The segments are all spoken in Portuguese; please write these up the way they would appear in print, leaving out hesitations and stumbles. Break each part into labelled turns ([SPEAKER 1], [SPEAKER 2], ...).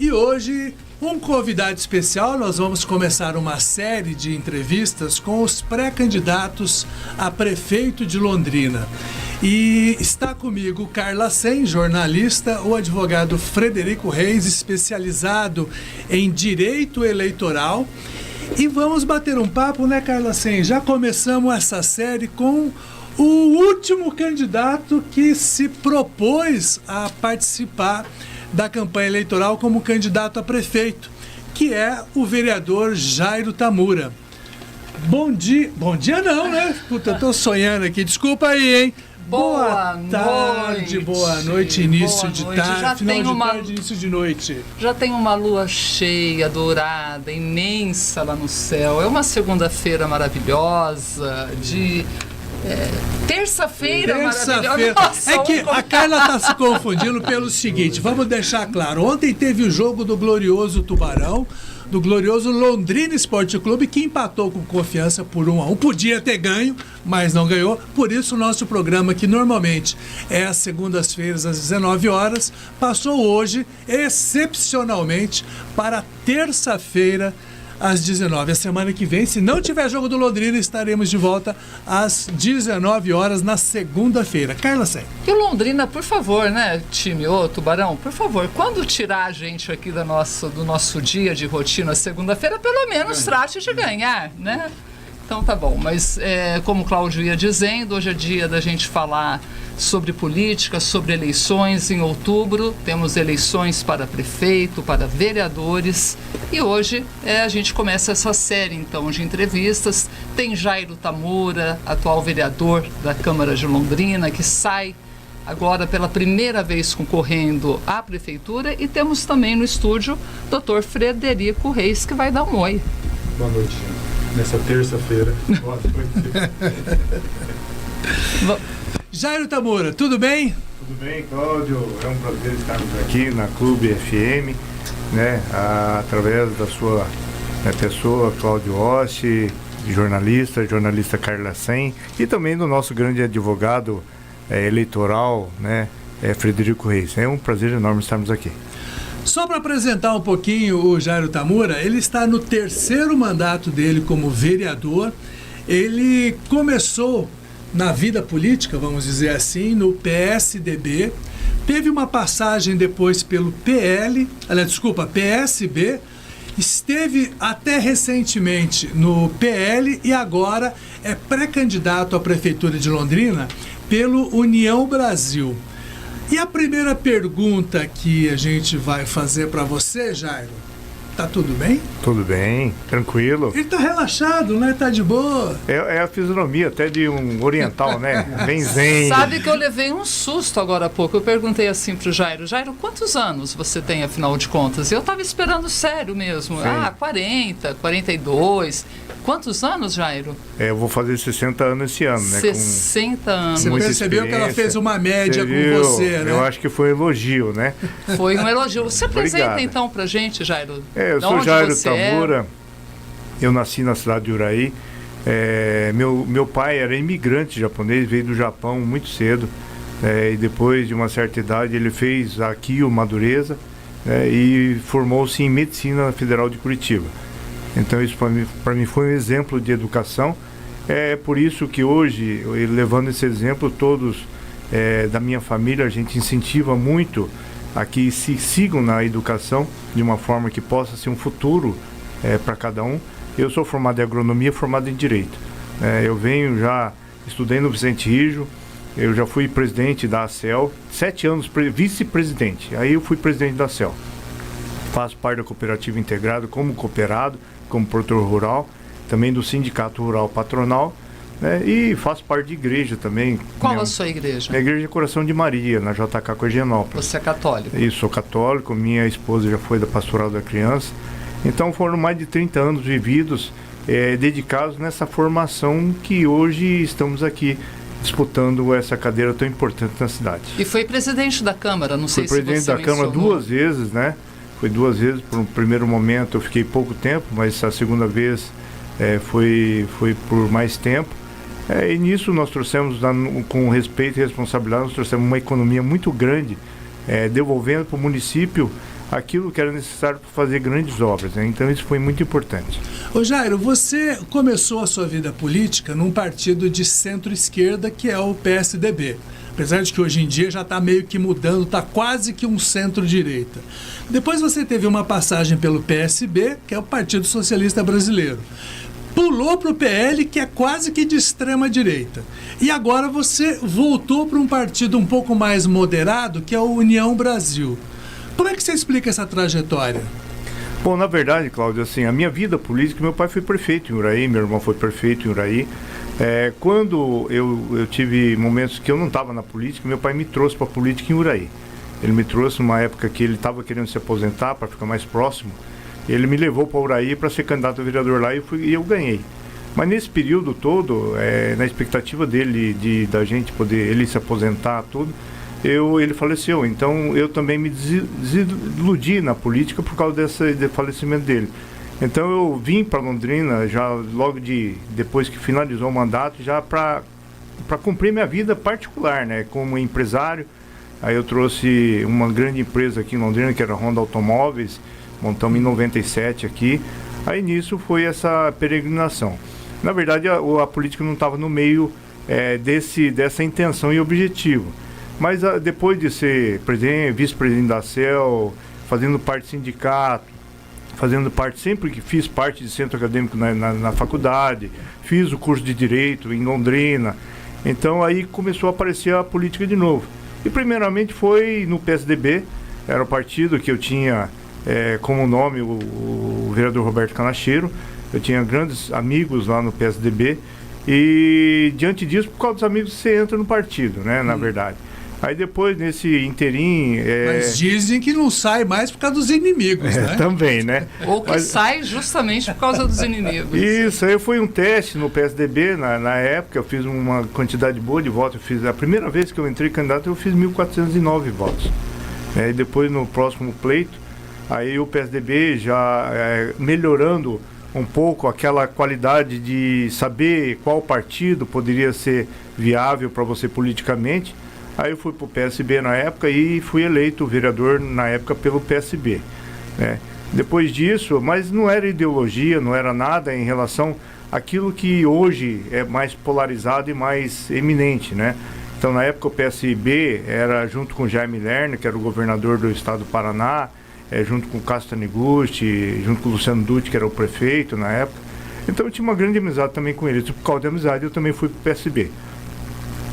[SPEAKER 1] E hoje, um convidado especial, nós vamos começar uma série de entrevistas com os pré-candidatos a prefeito de Londrina. E está comigo Carla Sen, jornalista, o advogado Frederico Reis, especializado em direito eleitoral. E vamos bater um papo, né, Carla Sen? Já começamos essa série com o último candidato que se propôs a participar da campanha eleitoral como candidato a prefeito, que é o vereador Jairo Tamura. Bom dia não, né? Puta, eu tô sonhando aqui, desculpa aí, hein? Boa tarde, boa noite, início de tarde, final de tarde, início de noite.
[SPEAKER 2] Já tem uma lua cheia, dourada, imensa lá no céu. É uma segunda-feira maravilhosa, de... terça-feira maravilhosa.
[SPEAKER 1] É que a Carla está se confundindo pelo seguinte, vamos deixar claro. Ontem teve o jogo do glorioso Tubarão, do glorioso Londrina Esporte Clube, que empatou com Confiança por 1-1. Podia ter ganho, mas não ganhou. Por isso o nosso programa, que normalmente é às segundas-feiras às 19 horas, passou hoje, excepcionalmente, para terça-feira às 19. A semana que vem, se não tiver jogo do Londrina, estaremos de volta às 19 horas na segunda-feira. Carla Sen.
[SPEAKER 2] E o Londrina, por favor, né, time, Tubarão, por favor, quando tirar a gente aqui do nosso dia de rotina segunda-feira, pelo menos trate de ganhar, né? Então tá bom, mas como o Cláudio ia dizendo, hoje é dia da gente falar sobre política, sobre eleições. Em outubro temos eleições para prefeito, para vereadores, e hoje a gente começa essa série então de entrevistas. Tem Jairo Tamura, atual vereador da Câmara de Londrina, que sai agora pela primeira vez concorrendo à prefeitura, e temos também no estúdio o Dr. Frederico Reis, que vai dar um oi.
[SPEAKER 3] Boa noite, nessa terça-feira. Boa noite.
[SPEAKER 1] Jairo Tamura, tudo bem?
[SPEAKER 3] Tudo bem, Cláudio? É um prazer estarmos aqui na Clube FM, né? Através da sua pessoa, Cláudio Ossi, jornalista Carla Sen, e também do nosso grande advogado eleitoral, né? Frederico Reis. É um prazer enorme estarmos aqui.
[SPEAKER 1] Só para apresentar um pouquinho o Jairo Tamura, ele está no terceiro mandato dele como vereador. Ele começou na vida política, vamos dizer assim, no PSDB, teve uma passagem depois pelo PSB, esteve até recentemente no PL e agora é pré-candidato à Prefeitura de Londrina pelo União Brasil. E a primeira pergunta que a gente vai fazer para você, Jairo, tá tudo bem?
[SPEAKER 3] Tudo bem, tranquilo.
[SPEAKER 1] Ele tá relaxado, né? Tá de boa.
[SPEAKER 3] É a fisionomia até de um oriental, né? Bem zen.
[SPEAKER 2] Sabe que eu levei um susto agora há pouco. Eu perguntei assim pro Jairo, quantos anos você tem, afinal de contas? E eu tava esperando sério mesmo. Sim. 40, 42. Quantos anos, Jairo?
[SPEAKER 3] Eu vou fazer 60 anos esse ano, né?
[SPEAKER 2] 60 anos.
[SPEAKER 1] Você percebeu que ela fez uma média com você, né?
[SPEAKER 3] Eu acho que foi elogio, né?
[SPEAKER 2] Foi um elogio. Você apresenta
[SPEAKER 3] Obrigado.
[SPEAKER 2] Então pra gente, Jairo?
[SPEAKER 3] Eu sou Jairo Tamura, eu nasci na cidade de Uraí. Meu pai era imigrante japonês, veio do Japão muito cedo, e depois de uma certa idade ele fez aqui o Madureza, e formou-se em Medicina Federal de Curitiba. Então isso para mim foi um exemplo de educação. É por isso que hoje, levando esse exemplo, todos da minha família, a gente incentiva muito a que se sigam na educação de uma forma que possa ser um futuro para cada um. Eu sou formado em agronomia, formado em direito. Eu estudei no Vicente Rijo, eu já fui presidente da ACEL, 7 anos vice-presidente, aí eu fui presidente da ACEL. Faço parte da cooperativa integrada como cooperado, como produtor rural, também do Sindicato Rural Patronal, e faço parte de igreja também.
[SPEAKER 2] Qual a sua igreja?
[SPEAKER 3] A Igreja Coração de Maria, na JK Cordianópolis.
[SPEAKER 2] Você é católico?
[SPEAKER 3] Isso, sou católico, minha esposa já foi da Pastoral da Criança. Então foram mais de 30 anos vividos, dedicados nessa formação que hoje estamos aqui disputando essa cadeira tão importante na cidade.
[SPEAKER 2] E foi presidente da Câmara, não sei se você
[SPEAKER 3] Fui presidente da Câmara 2 vezes, né? Foi 2 vezes, por um primeiro momento eu fiquei pouco tempo, mas a segunda vez foi por mais tempo. E nisso nós trouxemos, com respeito e responsabilidade, nós trouxemos uma economia muito grande, devolvendo para o município aquilo que era necessário para fazer grandes obras, né? Então isso foi muito importante.
[SPEAKER 1] Ô Jairo, você começou a sua vida política num partido de centro-esquerda que é o PSDB. Apesar de que hoje em dia já está meio que mudando, está quase que um centro-direita. Depois você teve uma passagem pelo PSB, que é o Partido Socialista Brasileiro. Pulou para o PL, que é quase que de extrema-direita. E agora você voltou para um partido um pouco mais moderado, que é o União Brasil. Como é que você explica essa trajetória?
[SPEAKER 3] Bom, na verdade, Cláudio, assim, a minha vida política, meu pai foi prefeito em Uraí, meu irmão foi prefeito em Uraí. Quando eu tive momentos que eu não estava na política, meu pai me trouxe para a política em Uraí. Ele me trouxe numa época que ele estava querendo se aposentar para ficar mais próximo. Ele me levou para Uraí para ser candidato a vereador lá e eu ganhei. Mas nesse período todo, na expectativa dele, da gente poder, ele se aposentar, tudo, ele faleceu. Então eu também me desiludi na política por causa desse falecimento dele. Então eu vim para Londrina já logo depois que finalizou o mandato, já para cumprir minha vida particular, né, como empresário. Aí eu trouxe uma grande empresa aqui em Londrina, que era a Honda Automóveis, montamos em 97 aqui. Aí nisso foi essa peregrinação. Na verdade a política não estava no meio dessa intenção e objetivo. Mas depois de ser vice-presidente da CEL, fazendo parte do sindicato, fazendo parte, sempre que fiz parte de centro acadêmico na faculdade, fiz o curso de Direito em Londrina, então aí começou a aparecer a política de novo. E primeiramente foi no PSDB, era o partido que eu tinha como nome o vereador Roberto Canacheiro, eu tinha grandes amigos lá no PSDB, e diante disso, por causa dos amigos, você entra no partido, né, na verdade. Aí depois, nesse interim...
[SPEAKER 1] Mas dizem que não sai mais por causa dos inimigos, né?
[SPEAKER 3] Também, né?
[SPEAKER 2] Ou que sai justamente por causa dos inimigos.
[SPEAKER 3] Isso, aí foi um teste no PSDB, na época, eu fiz uma quantidade boa de votos. A primeira vez que eu entrei candidato, eu fiz 1.409 votos. E depois, no próximo pleito, aí o PSDB já melhorando um pouco aquela qualidade de saber qual partido poderia ser viável para você politicamente. Aí eu fui para o PSB na época e fui eleito vereador na época pelo PSB, né? Depois disso, mas não era ideologia, não era nada em relação àquilo que hoje é mais polarizado e mais eminente, né? Então na época o PSB era junto com Jaime Lerner, que era o governador do estado do Paraná, junto com Cássio Taniguchi, junto com o Luciano Dutti, que era o prefeito na época. Então eu tinha uma grande amizade também com eles. Por causa da amizade eu também fui para o PSB.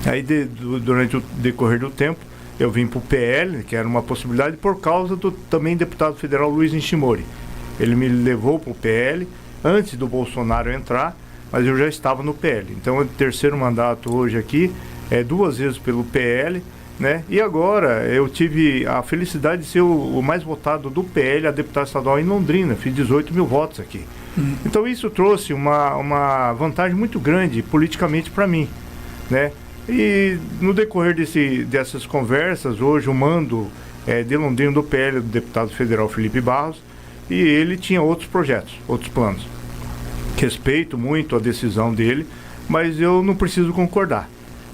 [SPEAKER 3] Aí durante o decorrer do tempo eu vim para o PL, que era uma possibilidade, por causa do também deputado federal Luiz Nishimori. Ele me levou para o PL antes do Bolsonaro entrar, mas eu já estava no PL. Então o terceiro mandato hoje aqui 2 vezes pelo PL, né? E agora eu tive a felicidade de ser o mais votado do PL a deputado estadual em Londrina, fiz 18 mil votos aqui. Então isso trouxe uma vantagem muito grande politicamente para mim, né? E no decorrer dessas conversas, hoje o mando de Londrina do PL do deputado federal Felipe Barros, e ele tinha outros projetos, outros planos. Respeito muito a decisão dele, mas eu não preciso concordar.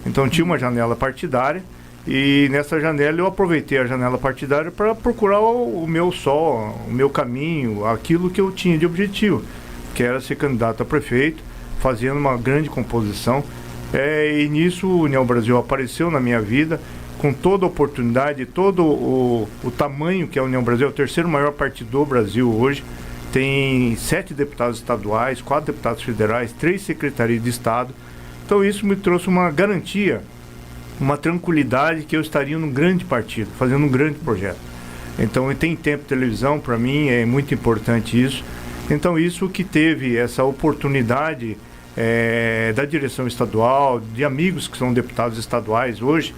[SPEAKER 3] Então tinha uma janela partidária, e nessa janela eu aproveitei a janela partidária para procurar o meu caminho, aquilo que eu tinha de objetivo, que era ser candidato a prefeito, fazendo uma grande composição. E nisso o União Brasil apareceu na minha vida com toda a oportunidade, todo o tamanho que é a União Brasil, é o terceiro maior partido do Brasil hoje, tem 7 deputados estaduais, 4 deputados federais, 3 secretarias de Estado. Então isso me trouxe uma garantia, uma tranquilidade que eu estaria num grande partido, fazendo um grande projeto. Então tem tempo de televisão, para mim é muito importante isso. Então isso que teve essa oportunidade da direção estadual, de amigos que são deputados estaduais hoje,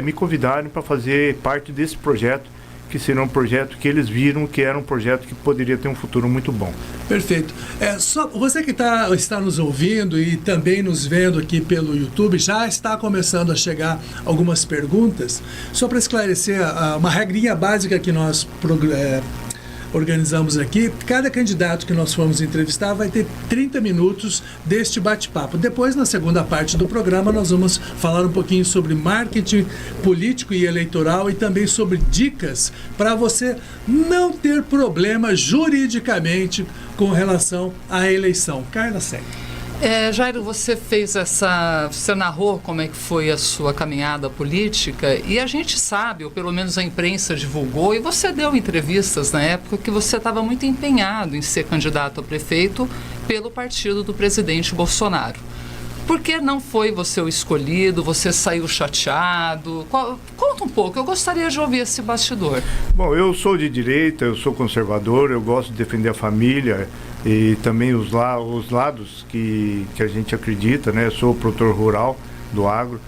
[SPEAKER 3] me convidaram para fazer parte desse projeto, que será um projeto que eles viram que era um projeto que poderia ter um futuro muito bom.
[SPEAKER 1] Perfeito. Só você que está nos ouvindo e também nos vendo aqui pelo YouTube, já está começando a chegar algumas perguntas. Só para esclarecer, uma regrinha básica que nós organizamos aqui, cada candidato que nós formos entrevistar vai ter 30 minutos deste bate-papo. Depois, na segunda parte do programa, nós vamos falar um pouquinho sobre marketing político e eleitoral e também sobre dicas para você não ter problema juridicamente com relação à eleição. Carla segue.
[SPEAKER 2] Jairo, você narrou como é que foi a sua caminhada política e a gente sabe, ou pelo menos a imprensa divulgou, e você deu entrevistas na época que você estava muito empenhado em ser candidato a prefeito pelo partido do presidente Bolsonaro. Por que não foi você o escolhido? Você saiu chateado? Conta um pouco, eu gostaria de ouvir esse bastidor.
[SPEAKER 3] Bom, eu sou de direita, eu sou conservador, eu gosto de defender a família e também os lados que a gente acredita, né? Eu sou produtor rural do agro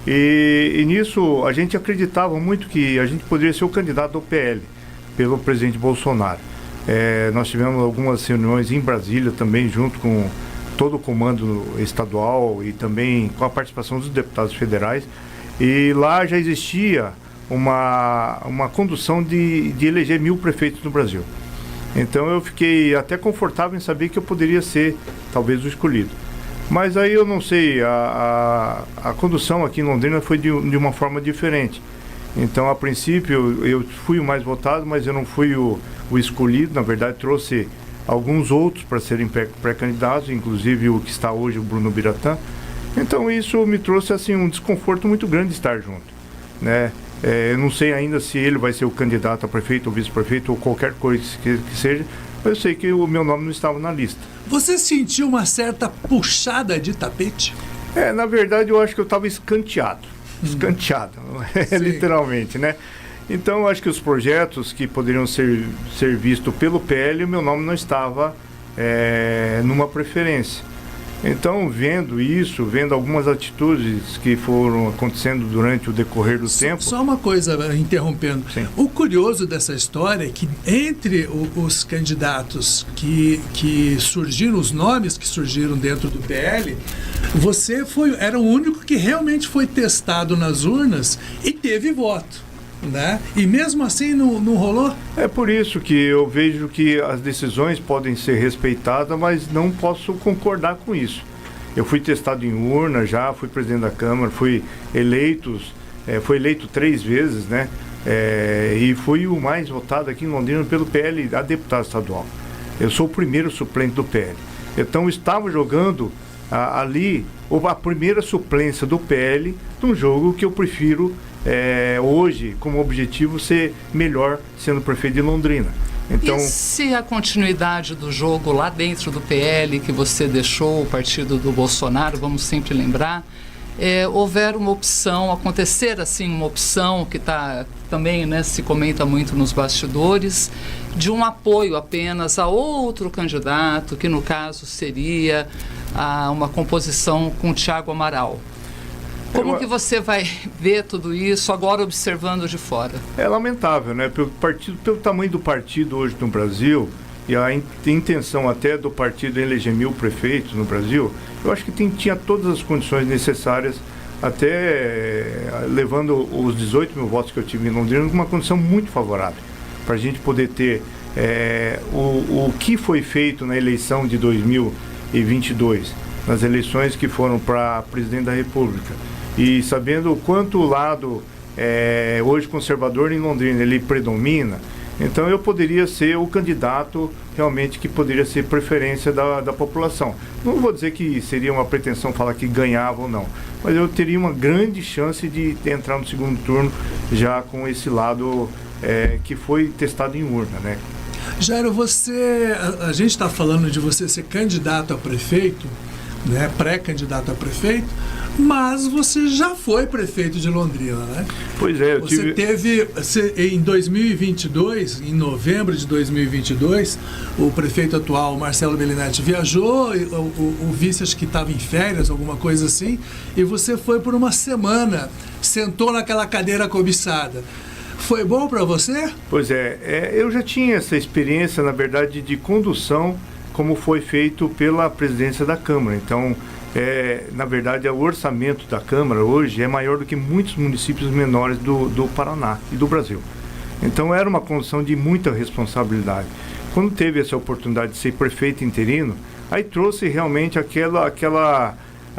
[SPEAKER 3] e nisso a gente acreditava muito que a gente poderia ser o candidato do PL pelo presidente Bolsonaro. Nós tivemos algumas reuniões em Brasília também, junto com todo o comando estadual e também com a participação dos deputados federais, e lá já existia uma condução de eleger 1000 prefeitos no Brasil. Então eu fiquei até confortável em saber que eu poderia ser talvez o escolhido. Mas aí eu não sei, a condução aqui em Londrina foi de uma forma diferente. Então a princípio eu fui o mais votado, mas eu não fui o escolhido. Na verdade trouxe alguns outros para serem pré-candidatos, inclusive o que está hoje, o Bruno Biratã. Então isso me trouxe assim um desconforto muito grande de estar junto, né? Eu não sei ainda se ele vai ser o candidato a prefeito ou vice-prefeito ou qualquer coisa que seja, mas eu sei que o meu nome não estava na lista.
[SPEAKER 1] Você sentiu uma certa puxada de tapete?
[SPEAKER 3] Na verdade eu acho que eu estava escanteado, literalmente, né? Então, eu acho que os projetos que poderiam ser vistos pelo PL, o meu nome não estava numa preferência. Então, vendo isso, vendo algumas atitudes que foram acontecendo durante o decorrer do tempo...
[SPEAKER 1] Só uma coisa, interrompendo.
[SPEAKER 3] Sim.
[SPEAKER 1] O curioso dessa história é que entre os candidatos que surgiram, os nomes que surgiram dentro do PL, você era o único que realmente foi testado nas urnas e teve voto. Né? E mesmo assim não rolou?
[SPEAKER 3] É por isso que eu vejo que as decisões podem ser respeitadas, mas não posso concordar com isso. Eu fui testado em urna já, fui presidente da Câmara, fui eleito 3 vezes, né? E fui o mais votado aqui em Londrina pelo PL a deputado estadual. Eu sou o primeiro suplente do PL. Então estava jogando ali a primeira suplência do PL num jogo que eu prefiro hoje, como objetivo, ser melhor sendo prefeito de Londrina. Então,
[SPEAKER 2] e se a continuidade do jogo lá dentro do PL, que você deixou o partido do Bolsonaro, vamos sempre lembrar, houver uma opção, acontecer assim uma opção que está também, né, se comenta muito nos bastidores, de um apoio apenas a outro candidato, que no caso seria uma composição com o Thiago Amaral. Como que você vai ver tudo isso agora observando de fora? É
[SPEAKER 3] lamentável, né? Pelo tamanho do partido hoje no Brasil e a intenção até do partido em eleger 1000 prefeitos no Brasil, eu acho que tinha todas as condições necessárias, até levando os 18 mil votos que eu tive em Londrina, numa condição muito favorável, para a gente poder ter o que foi feito na eleição de 2022, nas eleições que foram para presidente da República. E sabendo o quanto o lado hoje conservador em Londrina ele predomina, então eu poderia ser o candidato realmente que poderia ser preferência da população. Não vou dizer que seria uma pretensão falar que ganhava ou não, mas eu teria uma grande chance de entrar no segundo turno já com esse lado que foi testado em urna, né?
[SPEAKER 1] Jairo, a gente está falando de você ser candidato a prefeito, né, pré-candidato a prefeito, mas você já foi prefeito de Londrina, né?
[SPEAKER 3] Pois é,
[SPEAKER 1] você teve em 2022, em novembro de 2022, o prefeito atual, Marcelo Bellinetti, viajou, o vice acho que estava em férias, alguma coisa assim, e você foi por uma semana, sentou naquela cadeira cobiçada. Foi bom para você?
[SPEAKER 3] Pois eu já tinha essa experiência, na verdade, de condução, como foi feito pela presidência da Câmara. Então, na verdade, o orçamento da Câmara hoje é maior do que muitos municípios menores do Paraná e do Brasil. Então era uma condição de muita responsabilidade. Quando teve essa oportunidade de ser prefeito interino, aí trouxe realmente aquela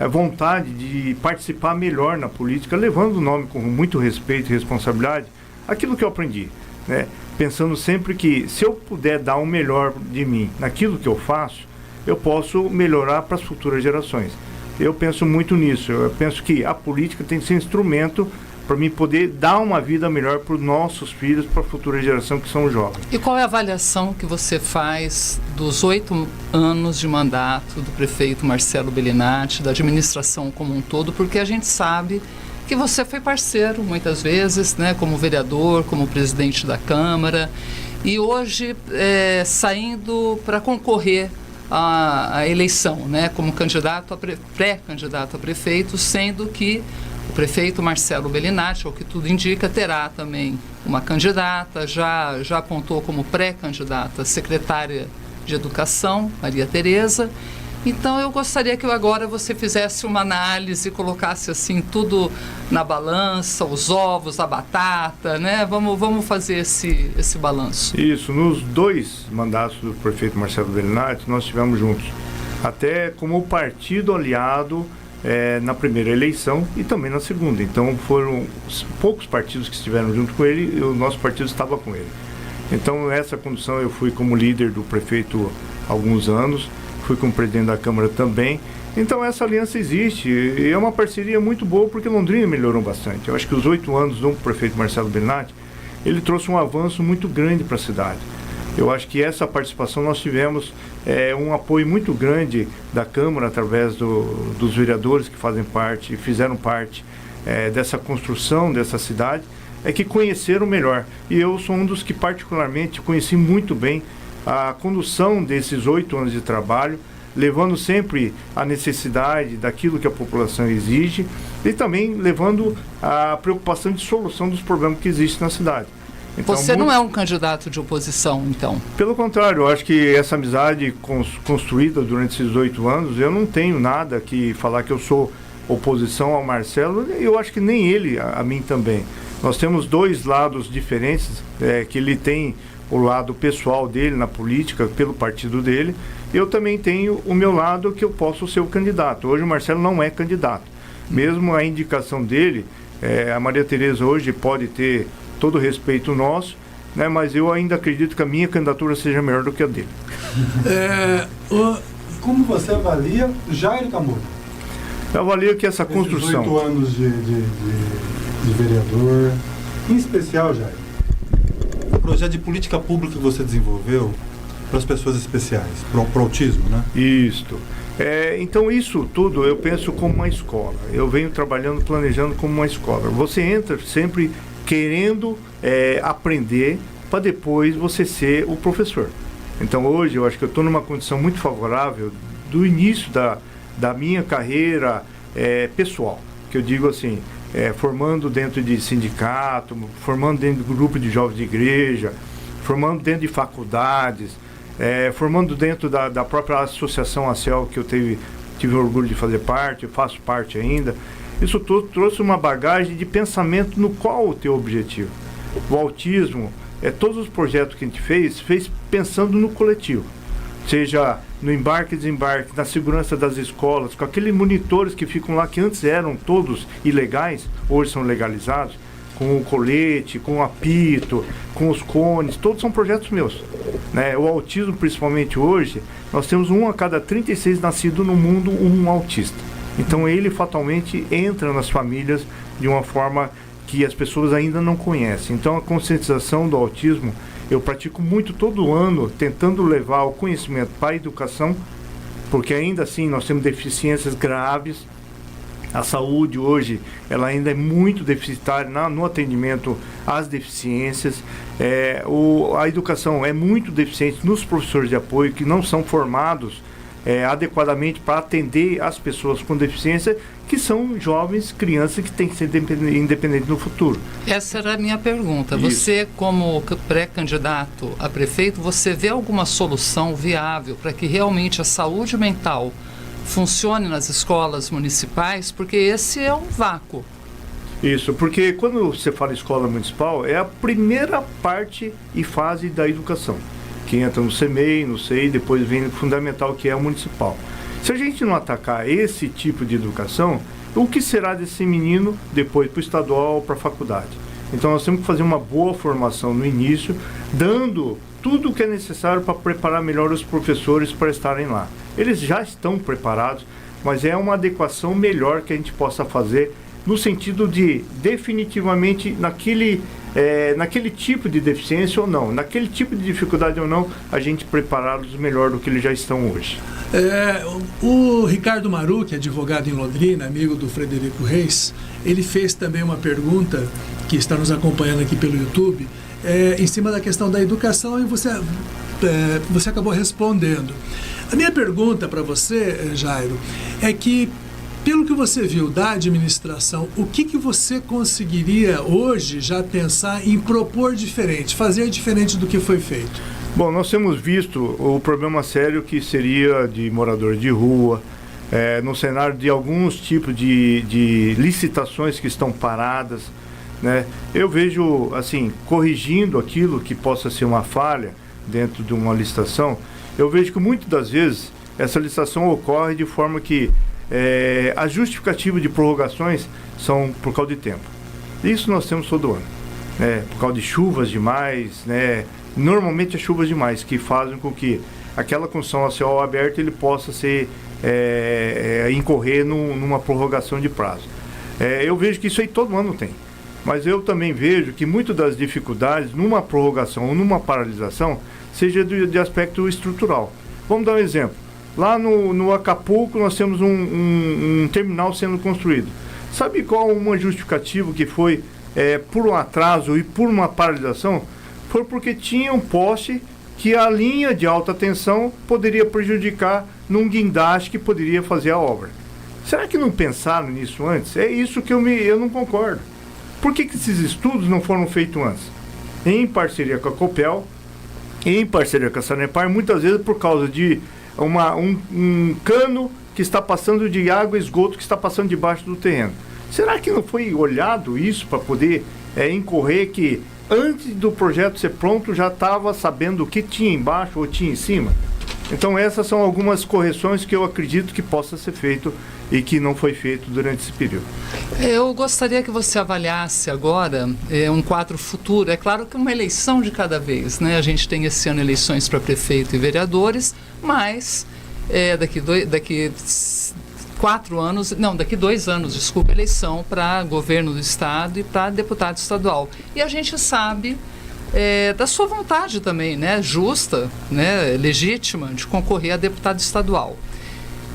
[SPEAKER 3] vontade de participar melhor na política, levando o nome com muito respeito e responsabilidade, aquilo que eu aprendi, né? Pensando sempre que se eu puder dar o melhor de mim naquilo que eu faço, eu posso melhorar para as futuras gerações. Eu penso muito nisso, eu penso que a política tem que ser instrumento para mim poder dar uma vida melhor para os nossos filhos, para a futura geração que são jovens.
[SPEAKER 2] E qual é a avaliação que você faz dos 8 anos de mandato do prefeito Marcelo Bellinati, da administração como um todo? Porque a gente sabe que você foi parceiro muitas vezes, né, como vereador, como presidente da Câmara, e hoje saindo para concorrer à eleição, né, como pré-candidato a prefeito, sendo que o prefeito Marcelo Bellinati, ao que tudo indica, terá também uma candidata, já apontou como pré-candidata a secretária de Educação, Maria Tereza. Então eu gostaria que agora você fizesse uma análise, colocasse assim tudo na balança, os ovos, a batata, né? Vamos fazer esse balanço.
[SPEAKER 3] Isso, nos 2 mandatos do prefeito Marcelo Bellinati, nós estivemos juntos, até como partido aliado na primeira eleição e também na segunda. Então foram poucos partidos que estiveram junto com ele e o nosso partido estava com ele. Então nessa condição eu fui como líder do prefeito há alguns anos, fui como presidente da Câmara também. Então essa aliança existe e é uma parceria muito boa porque Londrina melhorou bastante. Eu acho que os 8 anos do prefeito Marcelo Bellinati, ele trouxe um avanço muito grande para a cidade. Eu acho que essa participação nós tivemos um apoio muito grande da Câmara através dos vereadores que fizeram parte dessa construção dessa cidade, que conheceram melhor. E eu sou um dos que particularmente conheci muito bem a condução desses 8 anos de trabalho, levando sempre a necessidade daquilo que a população exige e também levando a preocupação de solução dos problemas que existem na cidade. Então,
[SPEAKER 2] você não é um candidato de oposição, então?
[SPEAKER 3] Pelo contrário, eu acho que essa amizade construída durante esses 8 anos, eu não tenho nada que falar que eu sou oposição ao Marcelo, eu acho que nem ele a mim também. Nós temos 2 lados diferentes, que ele tem o lado pessoal dele na política, pelo partido dele, eu também tenho o meu lado que eu posso ser o candidato. Hoje o Marcelo não é candidato. Mesmo a indicação dele, a Maria Tereza hoje pode ter todo o respeito nosso, né, mas eu ainda acredito que a minha candidatura seja melhor do que a dele.
[SPEAKER 4] Como você avalia Jair Camuro?
[SPEAKER 3] Eu avalio que essa construção...
[SPEAKER 4] 8 anos de vereador, em especial, Jair, o projeto de política pública que você desenvolveu para as pessoas especiais, para o autismo, né?
[SPEAKER 3] Isso. Então isso tudo eu penso como uma escola. Eu venho trabalhando, planejando como uma escola. Você entra sempre querendo aprender para depois você ser o professor. Então hoje eu acho que eu estou numa condição muito favorável do início da minha carreira pessoal, que eu digo assim, formando dentro de sindicato, formando dentro do grupo de jovens de igreja, formando dentro de faculdades, formando dentro da própria associação ACEL, que eu tive orgulho de fazer parte, eu faço parte ainda. Isso tudo trouxe uma bagagem de pensamento no qual o teu objetivo. O autismo, todos os projetos que a gente fez pensando no coletivo. Seja no embarque e desembarque, na segurança das escolas, com aqueles monitores que ficam lá, que antes eram todos ilegais, hoje são legalizados, com o colete, com o apito, com os cones, todos são projetos meus. Né? O autismo, principalmente hoje, nós temos 1 a cada 36 nascidos no mundo, um autista. Então ele fatalmente entra nas famílias de uma forma que as pessoas ainda não conhecem. Então a conscientização do autismo eu pratico muito todo ano, tentando levar o conhecimento para a educação, porque ainda assim nós temos deficiências graves. A saúde hoje ela ainda é muito deficitária no atendimento às deficiências. A educação é muito deficiente nos professores de apoio que não são formados adequadamente para atender as pessoas com deficiência, que são jovens, crianças que têm que ser independentes no futuro.
[SPEAKER 2] Essa era a minha pergunta. Isso. Você, como pré-candidato a prefeito, você vê alguma solução viável para que realmente a saúde mental funcione nas escolas municipais? Porque esse é um vácuo.
[SPEAKER 3] Isso, porque quando você fala escola municipal, é a primeira parte e fase da educação, que entra no CMEI, no CEI, depois vem o fundamental, que é o municipal. Se a gente não atacar esse tipo de educação, o que será desse menino depois para o estadual ou para a faculdade? Então nós temos que fazer uma boa formação no início, dando tudo o que é necessário para preparar melhor os professores para estarem lá. Eles já estão preparados, mas é uma adequação melhor que a gente possa fazer no sentido de definitivamente naquele tipo de deficiência ou não, naquele tipo de dificuldade ou não, a gente prepará-los melhor do que eles já estão hoje.
[SPEAKER 1] O Ricardo Maru, que é advogado em Londrina, amigo do Frederico Reis, ele fez também uma pergunta que está nos acompanhando aqui pelo YouTube, em cima da questão da educação, e você acabou respondendo. A minha pergunta para você, Jairo, é que pelo que você viu da administração, o que você conseguiria hoje já pensar em propor diferente, fazer diferente do que foi feito?
[SPEAKER 3] Bom, nós temos visto o problema sério que seria de moradores de rua, no cenário de alguns tipos de licitações que estão paradas, né? Eu vejo, assim, corrigindo aquilo que possa ser uma falha dentro de uma licitação, eu vejo que muitas das vezes essa licitação ocorre de forma que a justificativa de prorrogações são por causa de tempo. Isso nós temos todo ano, né? Por causa de chuvas demais, né? Normalmente é chuvas demais que fazem com que aquela construção a céu aberto ele possa incorrer numa prorrogação de prazo. Eu vejo que isso aí todo ano tem, mas eu também vejo que muitas das dificuldades numa prorrogação ou numa paralisação seja de aspecto estrutural. Vamos dar um exemplo. Lá no Acapulco nós temos um terminal sendo construído. Sabe qual uma justificativa que foi por um atraso e por uma paralisação? Foi porque tinha um poste que a linha de alta tensão poderia prejudicar num guindaste que poderia fazer a obra. Será que não pensaram nisso antes? É isso que eu não concordo. Por que esses estudos não foram feitos antes? Em parceria com a Copel, em parceria com a Sanepar, muitas vezes por causa de um cano que está passando de água e esgoto que está passando debaixo do terreno. Será que não foi olhado isso para poder incorrer que antes do projeto ser pronto já estava sabendo o que tinha embaixo ou tinha em cima? Então essas são algumas correções que eu acredito que possa ser feito e que não foi feito durante esse período.
[SPEAKER 2] Eu gostaria que você avaliasse agora um quadro futuro. É claro que uma eleição de cada vez, né? A gente tem esse ano eleições para prefeito e vereadores, mas daqui 2 anos, desculpa, eleição para governo do estado e para deputado estadual. E a gente sabe da sua vontade também, né? Justa, né? Legítima, de concorrer a deputado estadual.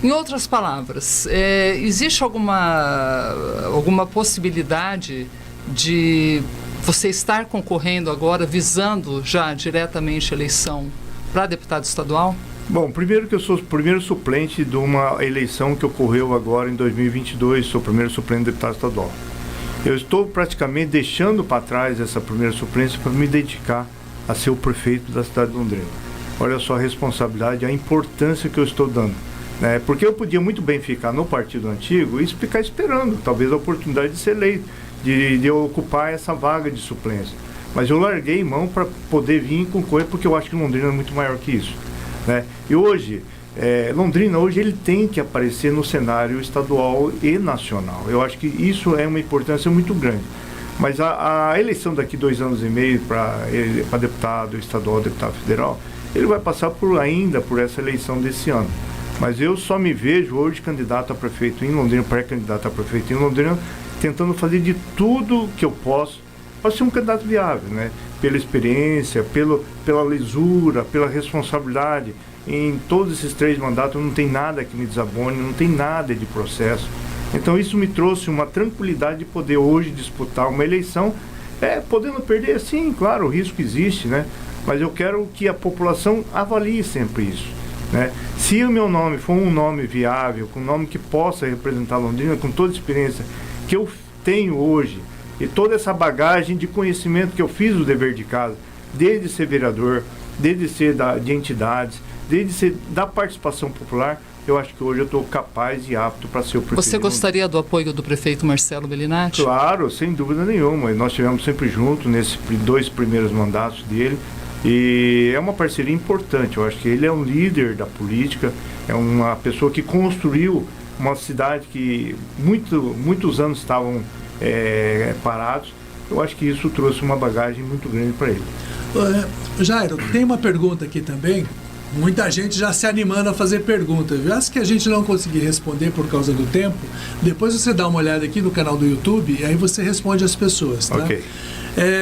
[SPEAKER 2] Em outras palavras, existe alguma possibilidade de você estar concorrendo agora, visando já diretamente a eleição para deputado estadual?
[SPEAKER 3] Bom, primeiro que eu sou o primeiro suplente de uma eleição que ocorreu agora em 2022, sou o primeiro suplente de deputado estadual. Eu estou praticamente deixando para trás essa primeira suplência para me dedicar a ser o prefeito da cidade de Londrina. Olha só a responsabilidade, a importância que eu estou dando. Porque eu podia muito bem ficar no partido antigo e ficar esperando, talvez a oportunidade de ser eleito, de eu ocupar essa vaga de suplência. Mas eu larguei mão para poder vir concorrer, porque eu acho que Londrina é muito maior que isso, né? E hoje, Londrina hoje ele tem que aparecer no cenário estadual e nacional. Eu acho que isso é uma importância muito grande. Mas a eleição daqui 2 anos e meio para deputado estadual, deputado federal, ele vai passar ainda por essa eleição desse ano. Mas eu só me vejo hoje candidato a prefeito em Londrina, pré-candidato a prefeito em Londrina, tentando fazer de tudo que eu posso para ser um candidato viável, né? Pela experiência, pela lisura, pela responsabilidade. Em todos esses 3 mandatos não tem nada que me desabone, não tem nada de processo. Então isso me trouxe uma tranquilidade de poder hoje disputar uma eleição, podendo perder, sim, claro, o risco existe, né? Mas eu quero que a população avalie sempre isso, né? Se o meu nome for um nome viável, com um nome que possa representar Londrina, com toda a experiência que eu tenho hoje e toda essa bagagem de conhecimento que eu fiz o dever de casa, desde ser vereador, desde ser de entidades, desde ser da participação popular, eu acho que hoje eu estou capaz e apto para ser o prefeito.
[SPEAKER 2] Você gostaria do apoio do prefeito Marcelo Bellinati?
[SPEAKER 3] Claro, sem dúvida nenhuma. Nós estivemos sempre juntos nesses 2 primeiros mandatos dele. E é uma parceria importante. Eu acho que ele é um líder da política, é uma pessoa que construiu uma cidade que muitos anos estavam parados. Eu acho que isso trouxe uma bagagem muito grande para ele.
[SPEAKER 1] Jairo, tem uma pergunta aqui também. Muita gente já se animando a fazer perguntas, viu? As que a gente não conseguir responder por causa do tempo, depois você dá uma olhada aqui no canal do YouTube e aí você responde às pessoas, tá?
[SPEAKER 3] Ok.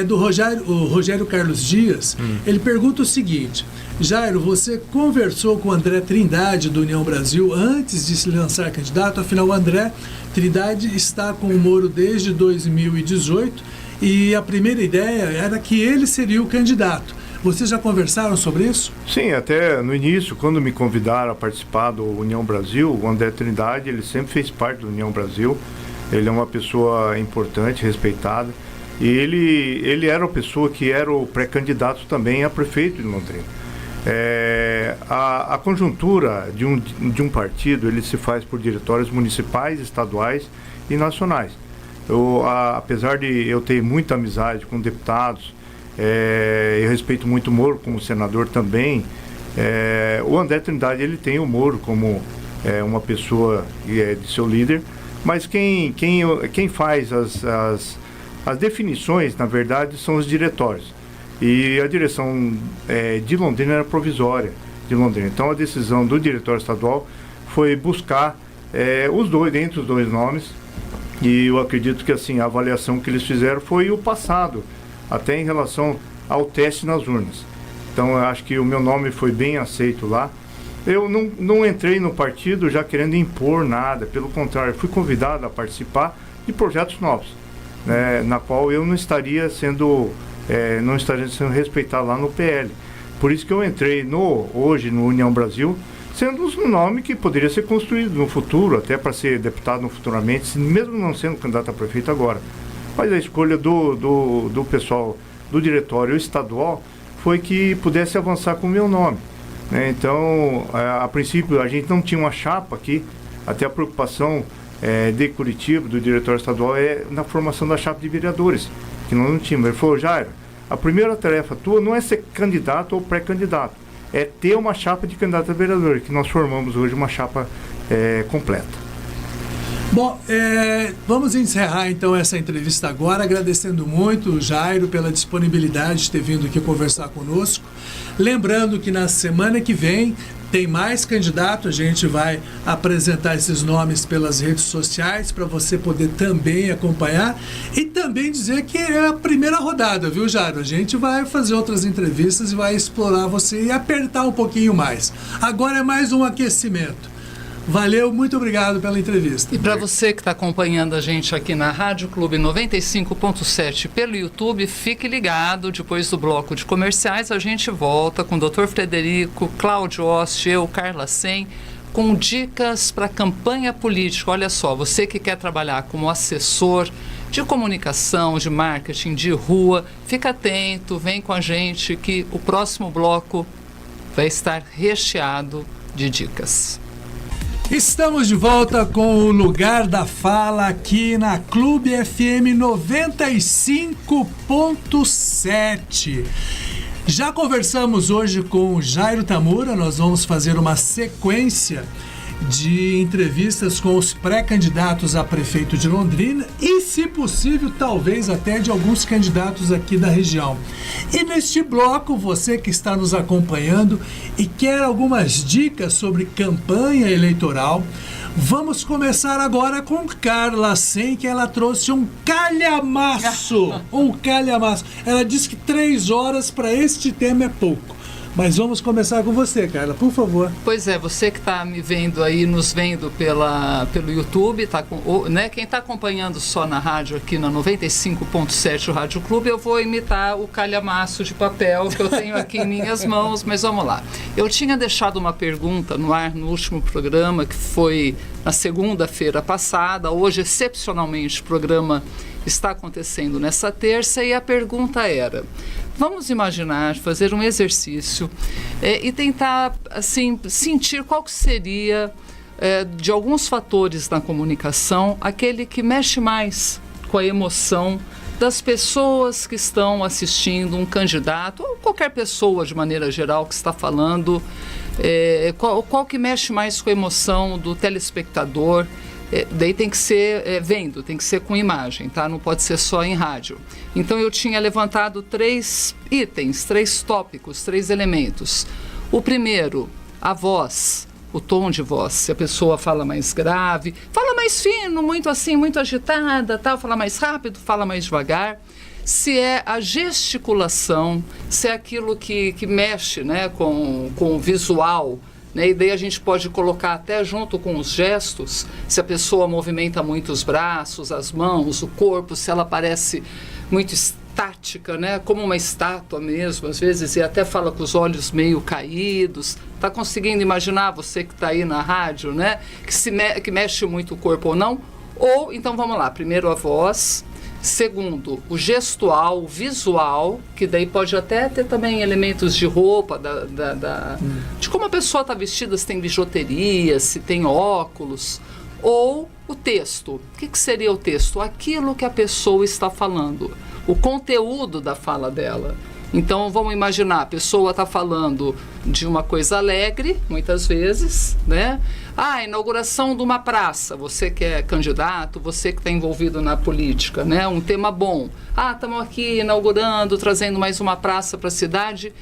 [SPEAKER 1] Do Rogério Carlos Dias, ele pergunta o seguinte: Jairo, você conversou com o André Trindade do União Brasil antes de se lançar candidato? Afinal, o André Trindade está com o Moro desde 2018 e a primeira ideia era que ele seria o candidato. Vocês já conversaram sobre isso?
[SPEAKER 3] Sim, até no início, quando me convidaram a participar do União Brasil, o André Trindade, ele sempre fez parte do União Brasil. Ele é uma pessoa importante, respeitada. E ele era uma pessoa que era o pré-candidato também a prefeito de Londrina. A conjuntura de um partido, ele se faz por diretórios municipais, estaduais e nacionais. Apesar de eu ter muita amizade com deputados, eu respeito muito o Moro como senador também. O André Trindade, ele tem o Moro como uma pessoa de seu líder, mas quem faz as definições, na verdade, são os diretórios. E a direção de Londrina era provisória de Londrina. Então a decisão do diretório estadual foi buscar entre os dois nomes. E eu acredito que assim, a avaliação que eles fizeram foi o passado, até em relação ao teste nas urnas. Então eu acho que o meu nome foi bem aceito lá. Eu não entrei no partido já querendo impor nada, pelo contrário, fui convidado a participar de projetos novos, na qual eu não estaria sendo respeitado lá no PL. Por isso que eu entrei hoje no União Brasil, sendo um nome que poderia ser construído no futuro, até para ser deputado futuramente, mesmo não sendo candidato a prefeito agora. Mas a escolha do pessoal do diretório estadual foi que pudesse avançar com o meu nome. Então, a princípio, a gente não tinha uma chapa aqui, até a preocupação de Curitiba, do diretório estadual, na formação da chapa de vereadores, que nós não tínhamos. Ele falou: Jairo, a primeira tarefa tua não é ser candidato ou pré-candidato, é ter uma chapa de candidato a vereador, que nós formamos hoje uma chapa completa.
[SPEAKER 1] Bom, vamos encerrar então essa entrevista agora, agradecendo muito o Jairo pela disponibilidade de ter vindo aqui conversar conosco. Lembrando que na semana que vem tem mais candidato, a gente vai apresentar esses nomes pelas redes sociais para você poder também acompanhar e também dizer que é a primeira rodada, viu, Jairo? A gente vai fazer outras entrevistas e vai explorar você e apertar um pouquinho mais. Agora é mais um aquecimento. Valeu, muito obrigado pela entrevista.
[SPEAKER 2] E para você que está acompanhando a gente aqui na Rádio Clube 95.7 pelo YouTube, fique ligado, depois do bloco de comerciais a gente volta com o Dr. Frederico, Cláudio Ost, eu, Carla Sen, com dicas para campanha política. Olha só, você que quer trabalhar como assessor de comunicação, de marketing, de rua, fica atento, vem com a gente que o próximo bloco vai estar recheado de dicas.
[SPEAKER 1] Estamos de volta com o Lugar da Fala aqui na Clube FM 95.7. Já conversamos hoje com o Jairo Tamura, nós vamos fazer uma sequência de entrevistas com os pré-candidatos a prefeito de Londrina e, se possível, talvez até de alguns candidatos aqui da região. E neste bloco, você que está nos acompanhando e quer algumas dicas sobre campanha eleitoral, vamos começar agora com Carla Sen, que ela trouxe um calhamaço. Ela disse que 3 horas para este tema é pouco. Mas vamos começar com você, Carla, por favor.
[SPEAKER 2] Pois é, você que está me vendo aí, nos vendo pelo YouTube, quem está acompanhando só na rádio aqui na 95.7 o Rádio Clube, eu vou imitar o calhamaço de papel que eu tenho aqui em minhas mãos, mas vamos lá. Eu tinha deixado uma pergunta no ar no último programa, que foi na segunda-feira passada. Hoje, excepcionalmente, o programa está acontecendo nessa terça e a pergunta era: Vamos imaginar, fazer um exercício e tentar, assim, sentir qual que seria, de alguns fatores na comunicação, aquele que mexe mais com a emoção das pessoas que estão assistindo um candidato, ou qualquer pessoa de maneira geral que está falando, qual que mexe mais com a emoção do telespectador. Daí tem que ser vendo, tem que ser com imagem, tá? Não pode ser só em rádio. Então eu tinha levantado 3 itens, 3 tópicos, 3 elementos. O primeiro, a voz, o tom de voz. Se a pessoa fala mais grave, fala mais fino, muito assim, muito agitada, tal, fala mais rápido, fala mais devagar. Se é a gesticulação, se é aquilo que mexe, né, com o visual, né? E daí a gente pode colocar até junto com os gestos, se a pessoa movimenta muito os braços, as mãos, o corpo, se ela parece muito estática, né? Como uma estátua mesmo, às vezes, e até fala com os olhos meio caídos. Está conseguindo imaginar, você que está aí na rádio, né? Que mexe muito o corpo ou não? Ou, então vamos lá, primeiro a voz. Segundo, o gestual, o visual, que daí pode até ter também elementos de roupa, de como a pessoa está vestida, se tem bijuteria, se tem óculos. Ou o texto. O que seria o texto? Aquilo que a pessoa está falando, o conteúdo da fala dela. Então, vamos imaginar, a pessoa está falando de uma coisa alegre, muitas vezes, né? Inauguração de uma praça, você que é candidato, você que está envolvido na política, né? Um tema bom. Estamos aqui inaugurando, trazendo mais uma praça para a cidade.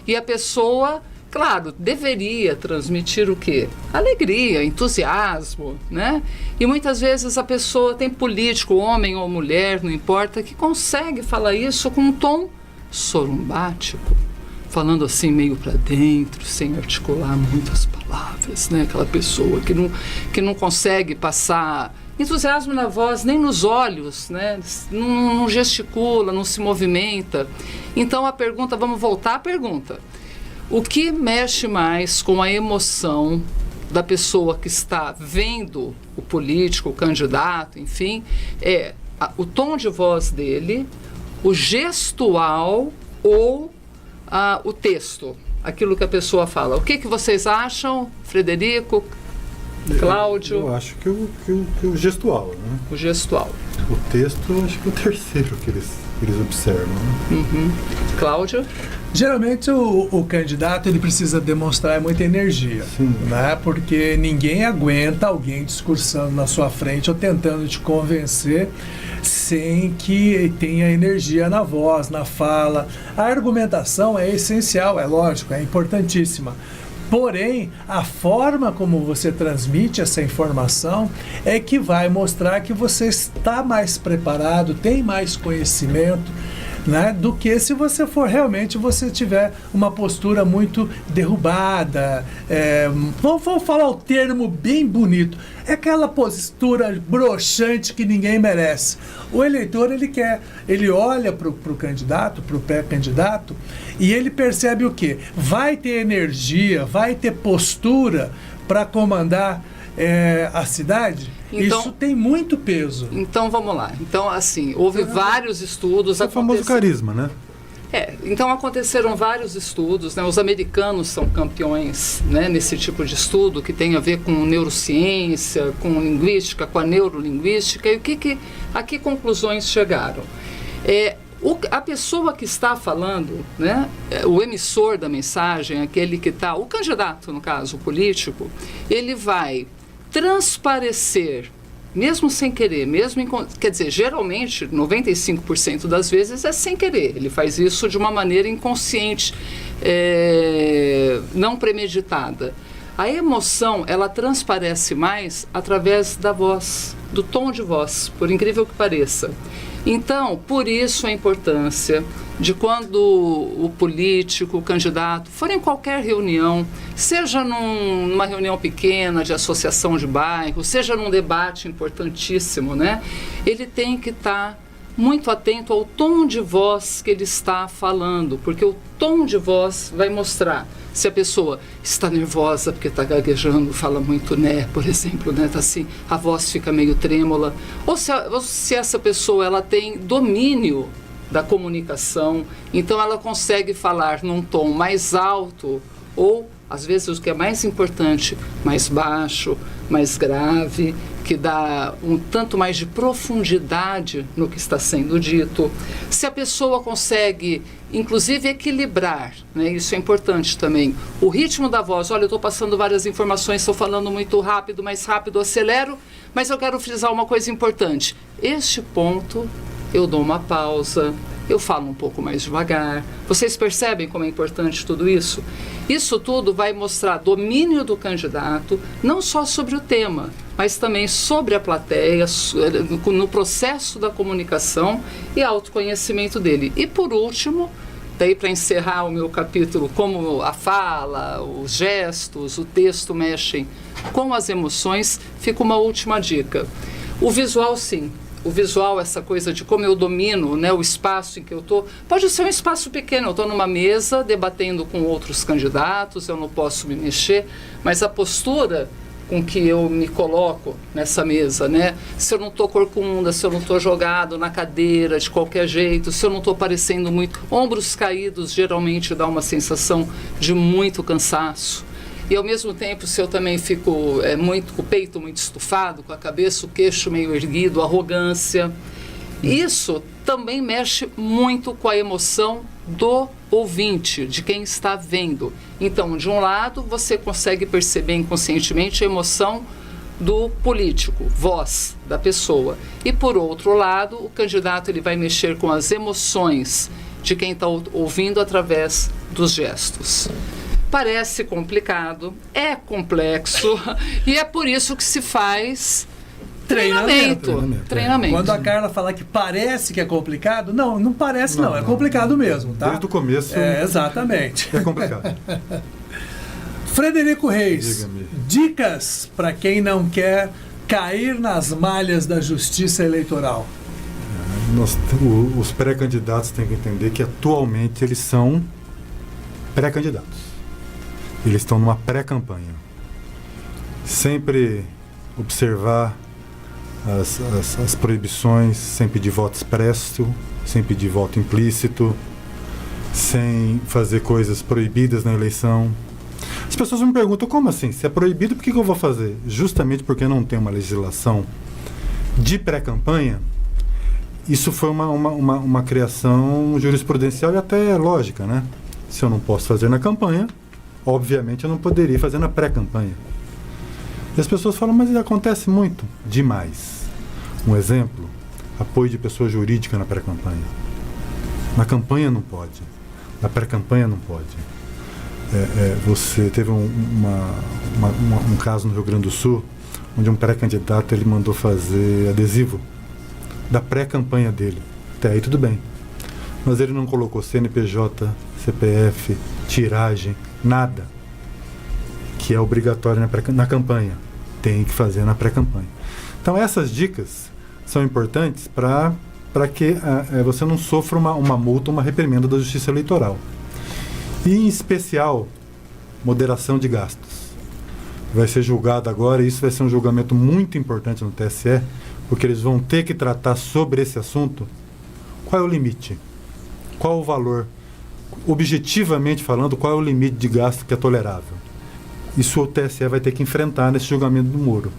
[SPEAKER 2] E a pessoa, claro, deveria transmitir o quê? Alegria, entusiasmo, né? E muitas vezes a pessoa tem político, homem ou mulher, não importa, que consegue falar isso com um tom sorumbático, falando assim meio para dentro, sem articular muitas palavras, né? Aquela pessoa que não consegue passar entusiasmo na voz, nem nos olhos, né? Não gesticula, não se movimenta. Então a pergunta, vamos voltar à pergunta. O que mexe mais com a emoção da pessoa que está vendo o político, o candidato, enfim, é o tom de voz dele, o gestual ou o texto, aquilo que a pessoa fala. O que vocês acham, Frederico, Cláudio?
[SPEAKER 4] Eu acho que o gestual, né?
[SPEAKER 2] O gestual.
[SPEAKER 4] O texto, eu acho que é o terceiro que eles observam, né?
[SPEAKER 2] Uhum. Cláudio?
[SPEAKER 1] Geralmente o candidato ele precisa demonstrar muita energia, né? Porque ninguém aguenta alguém discursando na sua frente ou tentando te convencer sem que tenha energia na voz, na fala. A argumentação é essencial, é lógico, é importantíssima. Porém, a forma como você transmite essa informação é que vai mostrar que você está mais preparado, tem mais conhecimento, né, do que se você for realmente, você tiver uma postura muito derrubada, vou falar o termo bem bonito, é aquela postura broxante que ninguém merece. O eleitor, ele olha para o candidato, para o pré-candidato, e ele percebe o quê? Vai ter energia, vai ter postura para comandar a cidade? Então, isso tem muito peso.
[SPEAKER 2] Então, vamos lá. Então, assim, houve vários estudos.
[SPEAKER 4] É o famoso carisma, né?
[SPEAKER 2] Então aconteceram vários estudos, né? Os americanos são campeões, né, nesse tipo de estudo que tem a ver com neurociência, com linguística, com a neurolinguística. E a que conclusões chegaram? A pessoa que está falando, né, o emissor da mensagem, aquele que está, o candidato, no caso, o político, ele vai transparecer, mesmo sem querer, quer dizer, geralmente, 95% das vezes é sem querer. Ele faz isso de uma maneira inconsciente, não premeditada. A emoção, ela transparece mais através da voz, do tom de voz, por incrível que pareça. Então, por isso a importância de quando o político, o candidato, for em qualquer reunião, seja numa reunião pequena de associação de bairro, seja num debate importantíssimo, né? Ele tem que estar muito atento ao tom de voz que ele está falando, porque o tom de voz vai mostrar se a pessoa está nervosa porque está gaguejando, fala muito né, por exemplo, né, tá assim, a voz fica meio trêmula, ou se essa pessoa ela tem domínio da comunicação. Então ela consegue falar num tom mais alto ou, às vezes, o que é mais importante, mais baixo, mais grave, que dá um tanto mais de profundidade no que está sendo dito. Se a pessoa consegue, inclusive, equilibrar, né, isso é importante também, o ritmo da voz. Olha, eu estou passando várias informações, estou falando muito rápido, mais rápido, acelero, mas eu quero frisar uma coisa importante. Este ponto, eu dou uma pausa, eu falo um pouco mais devagar. Vocês percebem como é importante tudo isso? Isso tudo vai mostrar domínio do candidato, não só sobre o tema, mas também sobre a plateia, no processo da comunicação e autoconhecimento dele. E por último, daí para encerrar o meu capítulo, como a fala, os gestos, o texto mexem com as emoções, fica uma última dica. O visual, sim. O visual, essa coisa de como eu domino, né, o espaço em que eu estou, pode ser um espaço pequeno, eu estou numa mesa debatendo com outros candidatos, eu não posso me mexer, mas a postura com que eu me coloco nessa mesa, né? Se eu não estou corcunda, se eu não estou jogado na cadeira de qualquer jeito, se eu não estou parecendo muito... Ombros caídos geralmente dá uma sensação de muito cansaço. E ao mesmo tempo, se eu também fico com o peito muito estufado, com a cabeça, o queixo meio erguido, arrogância, isso também mexe muito com a emoção do ouvinte, de quem está vendo. Então, de um lado, você consegue perceber inconscientemente a emoção do político, voz da pessoa. E por outro lado, o candidato ele vai mexer com as emoções de quem está ouvindo através dos gestos. Parece complicado, é complexo e é por isso que se faz treinamento.
[SPEAKER 1] Quando a Carla falar que parece que é complicado, não parece não, é complicado mesmo, tá?
[SPEAKER 4] Desde o começo.
[SPEAKER 1] Exatamente.
[SPEAKER 4] É complicado.
[SPEAKER 1] Frederico Reis, dicas para quem não quer cair nas malhas da justiça eleitoral.
[SPEAKER 4] Os pré-candidatos têm que entender que atualmente eles são pré-candidatos. Eles estão numa pré-campanha. Sempre observar as proibições, sem pedir voto expresso, sem pedir voto implícito, sem fazer coisas proibidas na eleição. As pessoas me perguntam, como assim? Se é proibido, por que eu vou fazer? Justamente porque não tem uma legislação de pré-campanha. Isso foi uma criação jurisprudencial e até lógica, né? Se eu não posso fazer na campanha, obviamente eu não poderia fazer na pré-campanha. E as pessoas falam, mas acontece muito. Demais. Um exemplo, apoio de pessoa jurídica na pré-campanha. Na campanha não pode. Na pré-campanha não pode. Você teve um caso no Rio Grande do Sul, onde um pré-candidato ele mandou fazer adesivo da pré-campanha dele. Até aí tudo bem. Mas ele não colocou CNPJ, CPF, tiragem, nada, que é obrigatório na campanha. Tem que fazer na pré-campanha. Então essas dicas são importantes para que você não sofra uma multa, uma reprimenda da Justiça Eleitoral. E, em especial, moderação de gastos. Vai ser julgado agora, e isso vai ser um julgamento muito importante no TSE, porque eles vão ter que tratar sobre esse assunto. Qual é o limite? Qual o valor? Objetivamente falando, qual é o limite de gasto que é tolerável? Isso o TSE vai ter que enfrentar nesse julgamento do Moro.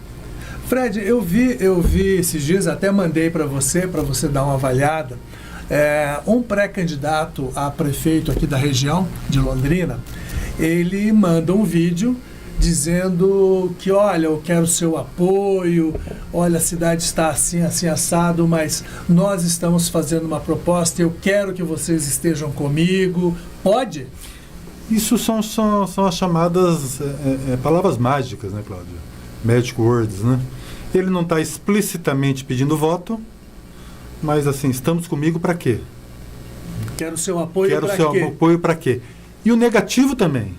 [SPEAKER 1] Fred, eu vi esses dias, até mandei para você dar uma avaliada, um pré-candidato a prefeito aqui da região de Londrina, ele manda um vídeo dizendo que, olha, eu quero seu apoio, olha, a cidade está assim, assim, assado, mas nós estamos fazendo uma proposta, eu quero que vocês estejam comigo. Pode?
[SPEAKER 4] Isso são as chamadas palavras mágicas, né, Cláudio? Magic words, né? Ele não está explicitamente pedindo voto, mas assim, estamos comigo para quê?
[SPEAKER 1] Quero seu apoio para quê?
[SPEAKER 4] Quero seu apoio para quê? E o negativo também.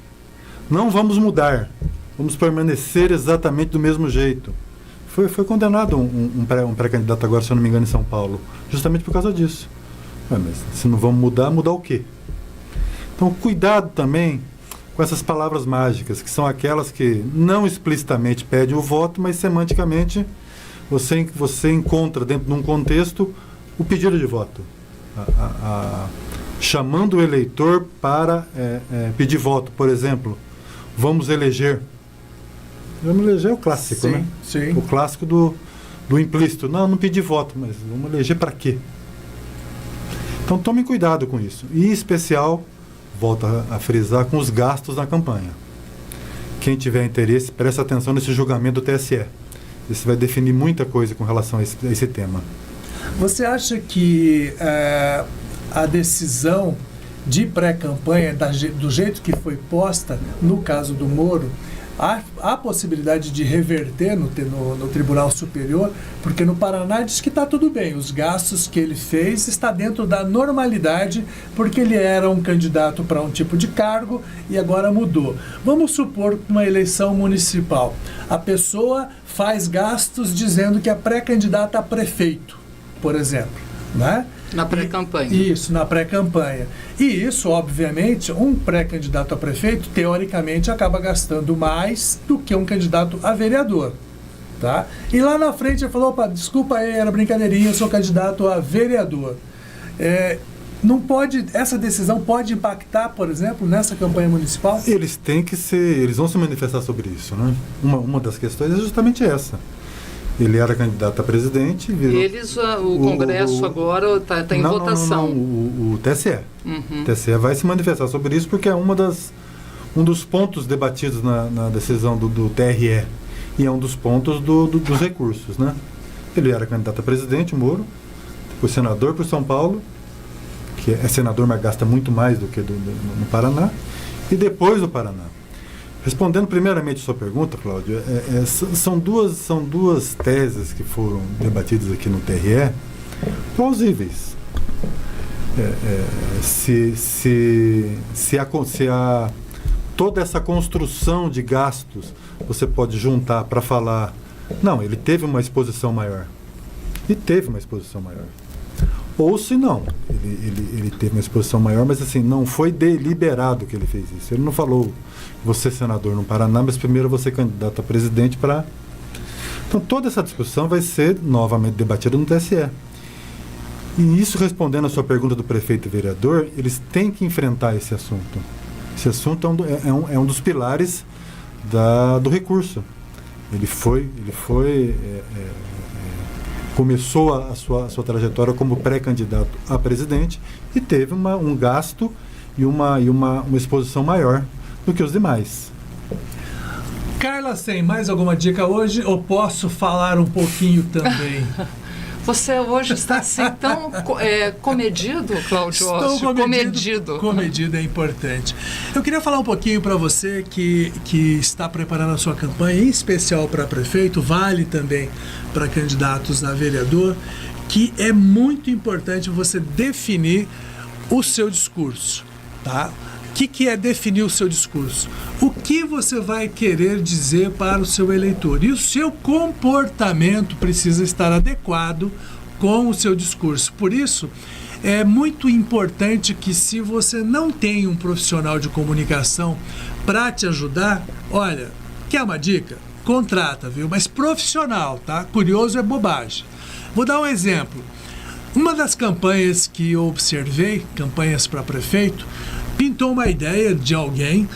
[SPEAKER 4] Não vamos mudar. Vamos permanecer exatamente do mesmo jeito. Foi condenado um pré-candidato agora, se eu não me engano, em São Paulo, justamente por causa disso. Mas se não vamos mudar o quê? Então, cuidado também com essas palavras mágicas, que são aquelas que não explicitamente pedem o voto, mas semanticamente você encontra dentro de um contexto o pedido de voto. chamando o eleitor para pedir voto. Por exemplo, vamos eleger. Vamos eleger é o clássico,
[SPEAKER 1] Sim,
[SPEAKER 4] né?
[SPEAKER 1] sim.
[SPEAKER 4] O clássico do implícito. Não pedi voto, mas vamos eleger para quê? Então tomem cuidado com isso. E em especial, volto a frisar, com os gastos na campanha. Quem tiver interesse, preste atenção nesse julgamento do TSE. Isso vai definir muita coisa com relação a esse tema.
[SPEAKER 1] Você acha que a decisão de pré-campanha, do jeito que foi posta, no caso do Moro, há possibilidade de reverter no Tribunal Superior? Porque no Paraná diz que está tudo bem, os gastos que ele fez está dentro da normalidade, porque ele era um candidato para um tipo de cargo e agora mudou. Vamos supor uma eleição municipal. A pessoa faz gastos dizendo que é pré-candidata a prefeito, por exemplo, né?
[SPEAKER 2] Na pré-campanha.
[SPEAKER 1] Isso, na pré-campanha. E isso, obviamente, um pré-candidato a prefeito, teoricamente, acaba gastando mais do que um candidato a vereador. Tá? E lá na frente ele falou, opa, desculpa aí, era brincadeirinha, eu sou candidato a vereador. Não pode, essa decisão pode impactar, por exemplo, nessa campanha municipal?
[SPEAKER 4] Eles vão se manifestar sobre isso, né? Uma das questões é justamente essa. Ele era candidato a presidente.
[SPEAKER 2] O Congresso agora está em votação.
[SPEAKER 4] Não, o TSE.
[SPEAKER 2] Uhum.
[SPEAKER 4] O TSE vai se manifestar sobre isso porque é um dos pontos debatidos na decisão do TRE e é um dos pontos dos recursos, né? Ele era candidato a presidente, Moro, depois senador por São Paulo, que é senador, mas gasta muito mais do que no Paraná, e depois do Paraná. Respondendo primeiramente a sua pergunta, Cláudio, são duas teses que foram debatidas aqui no TRE plausíveis. Toda essa construção de gastos você pode juntar para falar, não, ele teve uma exposição maior. E teve uma exposição maior. Ou se não, ele teve uma exposição maior, mas assim, não foi deliberado que ele fez isso. Ele não falou, você senador no Paraná, mas primeiro você candidato a presidente para... Então toda essa discussão vai ser novamente debatida no TSE. E isso, respondendo a sua pergunta do prefeito e vereador, eles têm que enfrentar esse assunto. Esse assunto é um dos pilares do recurso. Ele começou a sua trajetória como pré-candidato a presidente e teve um gasto e uma exposição maior do que os demais.
[SPEAKER 1] Carla, tem mais alguma dica hoje ou posso falar um pouquinho também?
[SPEAKER 2] Você hoje está assim tão comedido, Cláudio?
[SPEAKER 1] Estou comedido. Comedido é importante. Eu queria falar um pouquinho para você que está preparando a sua campanha, em especial para prefeito, vale também para candidatos a vereador, que é muito importante você definir o seu discurso, tá? O que é definir o seu discurso? O que você vai querer dizer para o seu eleitor? E o seu comportamento precisa estar adequado com o seu discurso. Por isso, é muito importante que, se você não tem um profissional de comunicação para te ajudar, olha, quer uma dica? Contrata, viu? Mas profissional, tá? Curioso é bobagem. Vou dar um exemplo. Uma das campanhas que eu observei, campanhas para prefeito, pintou uma ideia de alguém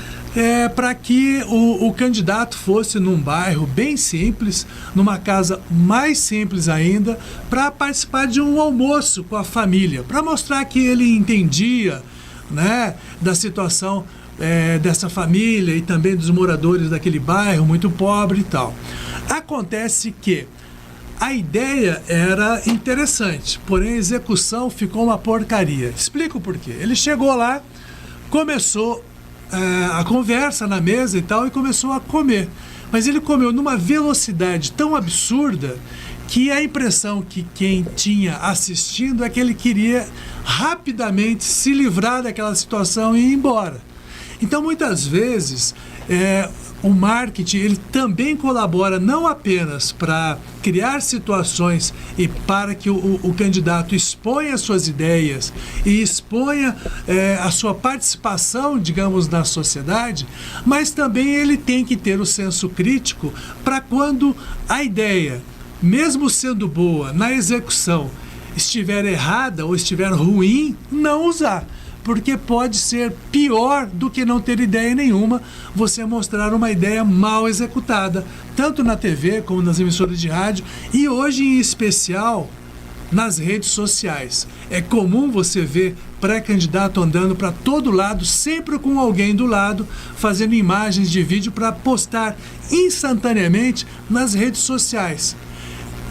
[SPEAKER 1] para que o candidato fosse num bairro bem simples, numa casa mais simples ainda, para participar de um almoço com a família, para mostrar que ele entendia, né, da situação dessa família e também dos moradores daquele bairro muito pobre e tal. Acontece que a ideia era interessante, porém a execução ficou uma porcaria. Explico por quê. Ele chegou lá, começou a conversa na mesa e tal, e começou a comer. Mas ele comeu numa velocidade tão absurda que a impressão que quem tinha assistindo é que ele queria rapidamente se livrar daquela situação e ir embora. Então, muitas vezes, o marketing ele também colabora não apenas para criar situações e para que o candidato exponha suas ideias e exponha a sua participação, digamos, na sociedade, mas também ele tem que ter o senso crítico para quando a ideia, mesmo sendo boa na execução, estiver errada ou estiver ruim, não usar. Porque pode ser pior do que não ter ideia nenhuma, você mostrar uma ideia mal executada, tanto na TV como nas emissoras de rádio e hoje em especial nas redes sociais. É comum você ver pré-candidato andando para todo lado, sempre com alguém do lado, fazendo imagens de vídeo para postar instantaneamente nas redes sociais.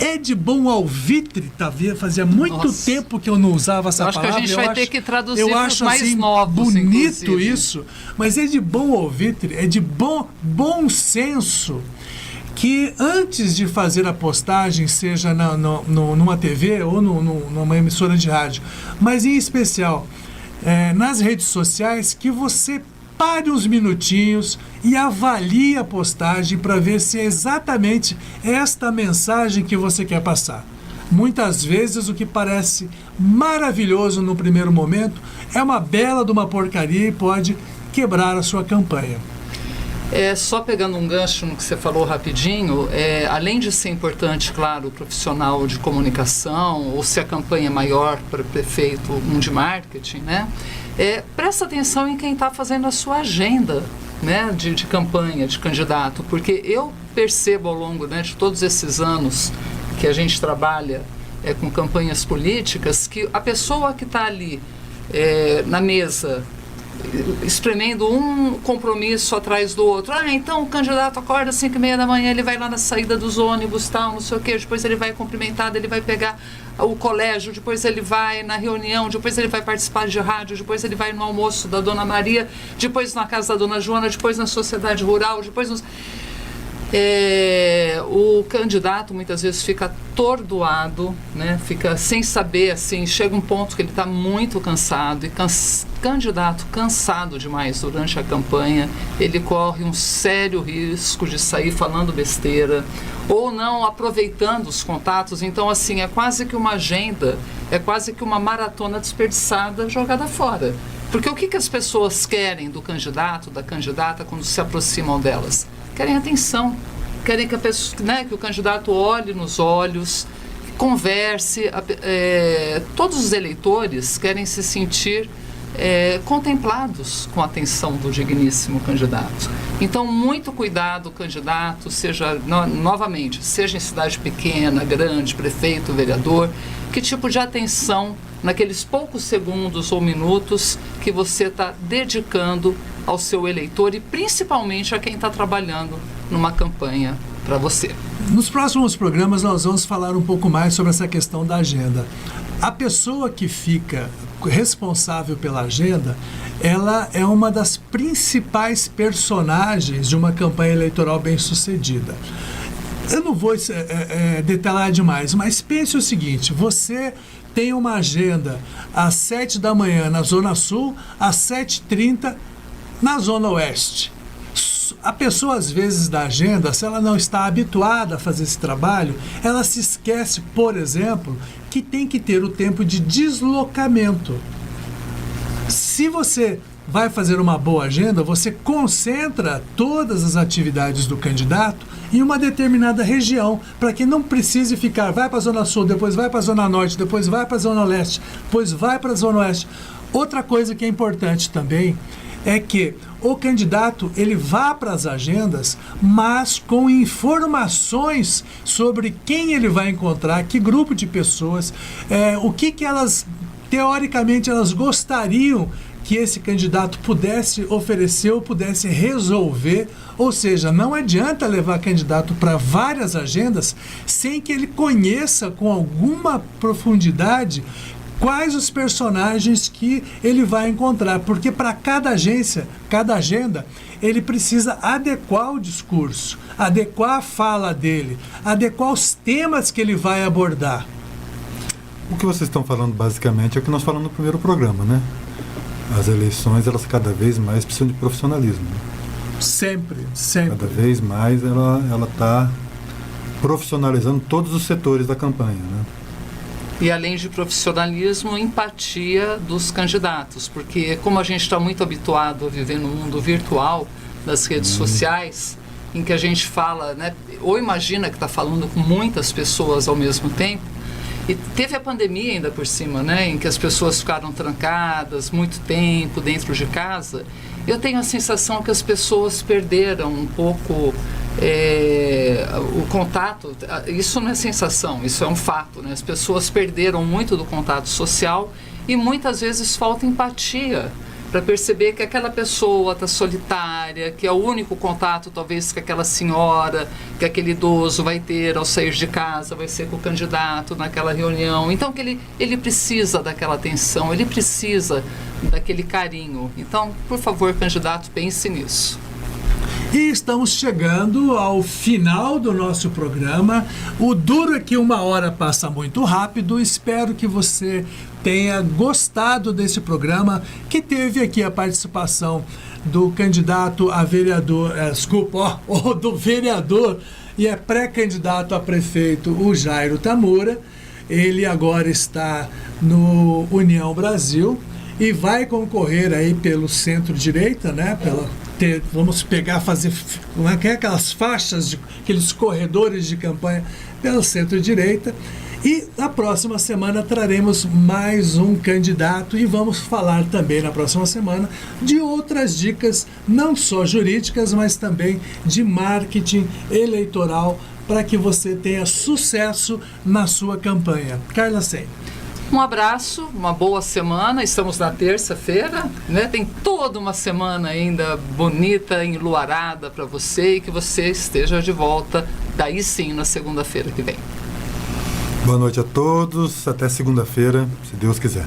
[SPEAKER 1] É de bom alvitre, fazia muito tempo que eu não usava essa palavra.
[SPEAKER 2] Acho que a gente vai ter que traduzir para os mais
[SPEAKER 1] assim,
[SPEAKER 2] novos,
[SPEAKER 1] bonito
[SPEAKER 2] inclusive.
[SPEAKER 1] Isso, mas é de bom alvitre, é de bom senso, que antes de fazer a postagem, seja numa TV ou numa emissora de rádio, mas em especial nas redes sociais, que você pare uns minutinhos e avalie a postagem para ver se é exatamente esta mensagem que você quer passar. Muitas vezes o que parece maravilhoso no primeiro momento é uma bela de uma porcaria e pode quebrar a sua campanha.
[SPEAKER 2] Só pegando um gancho no que você falou rapidinho, além de ser importante, claro, o profissional de comunicação, ou se a campanha é maior para prefeito, um de marketing, né? Presta atenção em quem está fazendo a sua agenda, né, de campanha, de candidato, porque eu percebo ao longo, né, de todos esses anos que a gente trabalha com campanhas políticas, que a pessoa que está ali na mesa, espremendo um compromisso atrás do outro. Então o candidato acorda às 5h30 da manhã, ele vai lá na saída dos ônibus, tal, não sei o quê, depois ele vai cumprimentado, ele vai pegar o colégio, depois ele vai na reunião, depois ele vai participar de rádio, depois ele vai no almoço da Dona Maria, depois na casa da Dona Joana, depois na sociedade rural, depois nos... o candidato muitas vezes fica atordoado, né? Fica sem saber, assim, chega um ponto que ele está muito cansado, e candidato cansado demais durante a campanha, ele corre um sério risco de sair falando besteira ou não aproveitando os contatos. Então, assim, é quase que uma agenda, é quase que uma maratona desperdiçada, jogada fora. Porque o que as pessoas querem do candidato, da candidata, quando se aproximam delas? Querem atenção, querem que, que o candidato olhe nos olhos, converse. Todos os eleitores querem se sentir contemplados com a atenção do digníssimo candidato. Então, muito cuidado, candidato, seja, novamente, seja em cidade pequena, grande, prefeito, vereador, que tipo de atenção naqueles poucos segundos ou minutos que você está dedicando ao seu eleitor e principalmente a quem está trabalhando numa campanha para você.
[SPEAKER 1] Nos próximos programas nós vamos falar um pouco mais sobre essa questão da agenda. A pessoa que fica responsável pela agenda, ela é uma das principais personagens de uma campanha eleitoral bem-sucedida. Eu não vou detalhar demais, mas pense o seguinte: você tem uma agenda às 7 da manhã na Zona Sul, às 7h30 na Zona Oeste. A pessoa, às vezes, da agenda, se ela não está habituada a fazer esse trabalho, ela se esquece, por exemplo, que tem que ter o tempo de deslocamento. Se você vai fazer uma boa agenda, você concentra todas as atividades do candidato em uma determinada região, para que não precise ficar, vai para a Zona Sul, depois vai para a Zona Norte, depois vai para a Zona Leste, depois vai para a Zona Oeste. Outra coisa que é importante também é que o candidato ele vá para as agendas, mas com informações sobre quem ele vai encontrar, que grupo de pessoas, o que elas, teoricamente, elas gostariam que esse candidato pudesse oferecer ou pudesse resolver. Ou seja, não adianta levar candidato para várias agendas sem que ele conheça com alguma profundidade quais os personagens que ele vai encontrar, porque para cada agenda, ele precisa adequar o discurso, adequar a fala dele, adequar os temas que ele vai abordar.
[SPEAKER 4] O que vocês estão falando basicamente é o que nós falamos no primeiro programa, né? As eleições, elas cada vez mais precisam de profissionalismo.
[SPEAKER 1] Sempre.
[SPEAKER 4] Cada vez mais ela está profissionalizando todos os setores da campanha, né?
[SPEAKER 2] E além de profissionalismo, empatia dos candidatos, porque como a gente está muito habituado a viver no mundo virtual das redes sociais, em que a gente fala, né, ou imagina que está falando com muitas pessoas ao mesmo tempo, E teve a pandemia ainda por cima, né, em que as pessoas ficaram trancadas muito tempo dentro de casa. Eu tenho a sensação que as pessoas perderam um pouco o contato. Isso não é sensação, isso é um fato, né? As pessoas perderam muito do contato social e muitas vezes falta empatia para perceber que aquela pessoa está solitária, que é o único contato talvez que aquela senhora, que aquele idoso vai ter ao sair de casa, vai ser com o candidato naquela reunião. Então que ele precisa daquela atenção, ele precisa daquele carinho. Então, por favor, candidato, pense nisso.
[SPEAKER 1] E estamos chegando ao final do nosso programa. O duro é que 1 hora passa muito rápido. Espero que você tenha gostado desse programa, que teve aqui a participação do candidato a vereador, do vereador e é pré-candidato a prefeito, o Jairo Tamura. Ele agora está no União Brasil e vai concorrer aí pelo centro-direita, né? Vamos fazer como é que é, aquelas faixas, aqueles corredores de campanha pela centro-direita. E na próxima semana traremos mais um candidato e vamos falar também na próxima semana de outras dicas, não só jurídicas, mas também de marketing eleitoral para que você tenha sucesso na sua campanha. Carla Sen.
[SPEAKER 2] Um abraço, uma boa semana. Estamos na terça-feira, né? Tem toda uma semana ainda bonita, enluarada para você e que você esteja de volta daí sim na segunda-feira que vem.
[SPEAKER 4] Boa noite a todos, até segunda-feira, se Deus quiser.